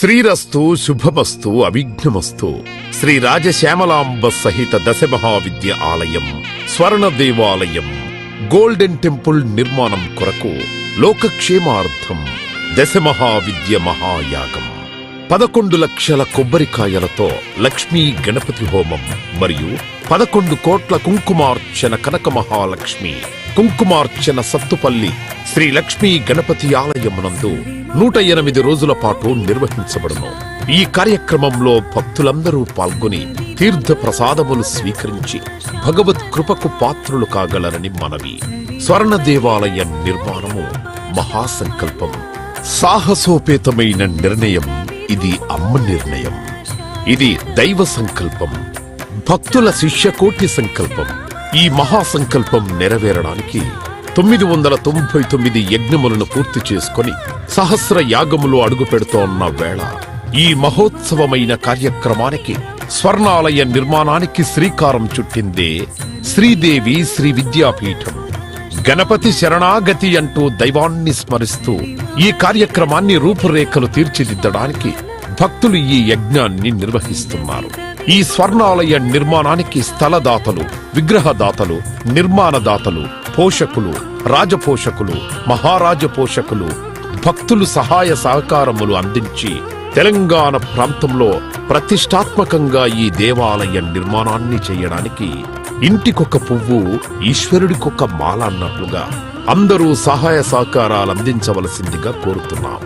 శ్రీరస్తు శుభమస్తు అవిఘ్నమస్తు. శ్రీ రాజశ్యామలాంబ సహిత దశమహావిద్య ఆలయం స్వర్ణ దేవాలయం గోల్డెన్ టెంపుల్ నిర్మాణం కొరకు లోకక్షేమార్థం దశమహావిద్య మహాయాగం 11 లక్షల కొబ్బరికాయలతో లక్ష్మీ గణపతి హోమం మరియు 11 కోట్ల కుంకుమార్చన కనక మహాలక్ష్మి కుంకుమార్చన సత్తుపల్లి శ్రీ లక్ష్మీ గణపతి ఆలయమునందు 108 రోజుల పాటు నిర్వహించబడును. ఈ కార్యక్రమంలో భక్తులందరూ పాల్గొని తీర్థ ప్రసాదములు స్వీకరించి భగవత్ కృపకు పాత్రులు కాగలరని మనవి. స్వర్ణ దేవాలయ నిర్మాణము మహాసంకల్పం, సాహసోపేతమైన నిర్ణయం. ఇది అమ్మ నిర్ణయం. ఇది దైవ సంకల్పం, భక్తుల శిష్యకోటి సంకల్పం. ఈ మహాసంకల్పం నెరవేరడానికి 999 యజ్ఞములను పూర్తి చేసుకొని సహస్ర యాగములు అడుగు పెడుతోన్న వేళ ఈ మహోత్సవమైన కార్యక్రమానికి స్వర్ణాలయ నిర్మాణానికి శ్రీకారం చుట్టిందే శ్రీదేవి శ్రీ విద్యాపీఠం. గణపతి శరణాగతి అంటూ దైవాన్ని స్మరిస్తూ ఈ కార్యక్రమాన్ని రూపురేఖలు తీర్చిదిద్దడానికి భక్తులు ఈ యజ్ఞాన్ని నిర్వహిస్తున్నారు. ఈ స్వర్ణాలయ నిర్మాణానికి స్థలదాతలు, విగ్రహదాతలు, నిర్మాణదాతలు, పోషకులు, రాజపోషకులు, మహారాజ పోషకులు, భక్తులు సహాయ సహకారములు అందించి తెలంగాణ ప్రాంతంలో ప్రతిష్టాత్మకంగా ఈ దేవాలయ నిర్మాణాన్ని చేయడానికి ఇంటికొక పువ్వు ఈశ్వరుడికొక మాల అన్నట్లుగా అందరూ సహాయ సహకారాలు అందించవలసిందిగా కోరుతున్నాం.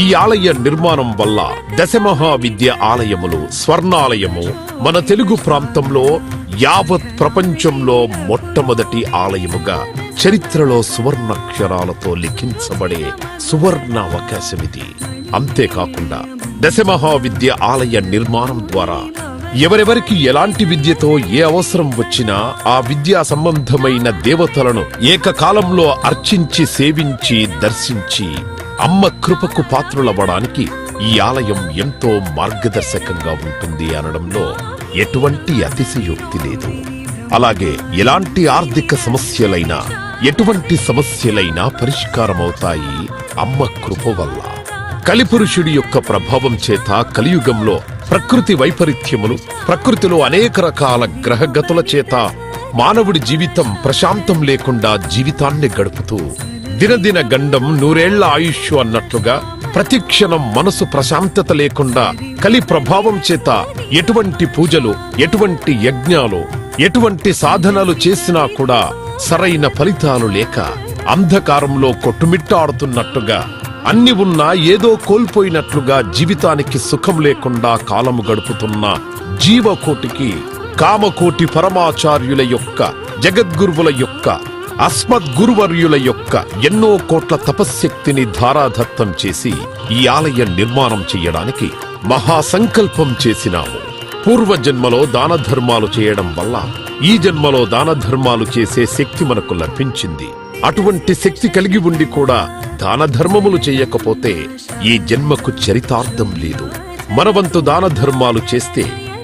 ఈ ఆలయ నిర్మాణం వల్ల దశమహావిద్య ఆలయములు స్వర్ణాలయము మన తెలుగు ప్రాంతంలో యావత్ ప్రపంచంలో మొట్టమొదటి ఆలయముగా చరిత్రలో సువర్ణాక్షరాలతో లిఖించబడే సువర్ణ అవకాశమిది. అంతేకాకుండా దశమహావిద్య ఆలయ నిర్మాణం ద్వారా ఎవరెవరికి ఎలాంటి విద్యతో ఏ అవసరం వచ్చినా ఆ విద్యా సంబంధమైన దేవతలను ఏకకాలంలో అర్చించి సేవించి దర్శించి అమ్మ కృపకు పాత్రులవ్వడానికి ఈ ఆలయం ఎంతో మార్గదర్శకంగా ఉంటుంది అనడంలో ఎటువంటి అతిశయోక్తి లేదు. అలాగే ఎలాంటి ఆర్థిక సమస్యలైనా ఎటువంటి సమస్యలైనా పరిష్కారమవుతాయి అమ్మ కృప వల్ల. కలిపురుషుడి యొక్క ప్రభావం చేత కలియుగంలో ప్రకృతి వైపరీత్యములు, ప్రకృతిలో అనేక రకాల గ్రహగతుల చేత మానవుడి జీవితం ప్రశాంతం లేకుండా జీవితాన్ని గడుపుతూ దినదిన గండం 100 ఆయుష్ అన్నట్లుగా ప్రతిక్షణం మనసు ప్రశాంతత లేకుండా కలి ప్రభావం చేత ఎటువంటి పూజలు, ఎటువంటి యజ్ఞాలు, ఎటువంటి సాధనలు చేసినా కూడా సరైన ఫలితాలు లేక అంధకారంలో కొట్టుమిట్టాడుతున్నట్టుగా అన్ని ఉన్నా ఏదో కోల్పోయినట్లుగా జీవితానికి సుఖం లేకుండా కాలము గడుపుతున్న జీవకోటికి కామకోటి పరమాచార్యుల యొక్క, జగద్గురువుల యొక్క, అస్మద్గురువర్యుల యొక్క ఎన్నో కోట్ల తపశ్శక్తిని ధారాధత్తం చేసి ఈ ఆలయ నిర్మాణం చెయ్యడానికి మహాసంకల్పం చేసినాము. పూర్వజన్మలో దాన ధర్మాలు చేయడం వల్ల ఈ జన్మలో దాన ధర్మాలు చేసే శక్తి మనకు లభించింది. అటువంటి శక్తి కలిగి ఉండి కూడా దాన ధర్మములు చేయకపోతే ఈ జన్మకు చరితార్థం లేదు. మనవంతు దాన ధర్మాలు చేస్తే,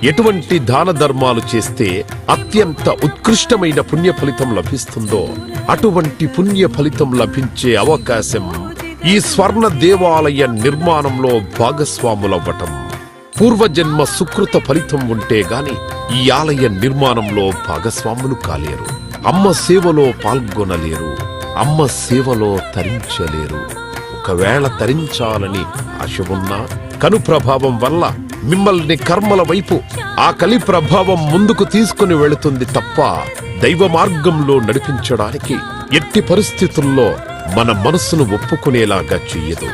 ఎటువంటి దాన ధర్మాలు చేస్తే అత్యంత ఉత్కృష్టమైన పుణ్య ఫలితం లభిస్తుందో అటువంటి పుణ్య ఫలితం లభించే అవకాశం ఈ స్వర్ణ దేవాలయ నిర్మాణంలో భాగస్వాములవ్వటం. పూర్వజన్మ సుకృత ఫలితం ఉంటే గాని ఈ ఆలయ నిర్మాణంలో భాగస్వాములు కాలేరు. అమ్మ సేవలో పాల్గొనలేరు, అమ్మ సేవలో తరించలేరు. ఒకవేళ తరించాలని ఆశ ఉన్నా కను ప్రభావం వల్ల మిమ్మల్ని కర్మల వైపు ఆ కలి ప్రభావం ముందుకు తీసుకుని వెళుతుంది తప్ప దైవ మార్గంలో నడిపించడానికి ఎట్టి పరిస్థితుల్లో మన మనస్సును ఒప్పుకునేలాగా చెయ్యదు.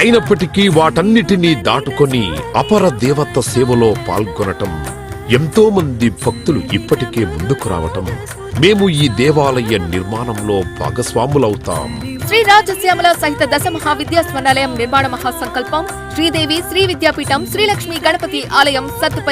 అయినప్పటికీ వాటన్నిటినీ దాటుకొని అపర దేవత సేవలో పాల్గొనటం ఎంతో మంది భక్తులు ఇప్పటికే ముందుకు రావటం మేము ఈ దేవాలయ నిర్మాణంలో భాగస్వాములవుతాం. శ్రీ రాజశ్యామల సహిత దశమహావిద్యా స్వర్ణాలయం నిర్మాణ మహాసంకల్పం శ్రీదేవి శ్రీ విద్యాపీఠం శ్రీ లక్ష్మీ గణపతి ఆలయం సత్తుపల్లి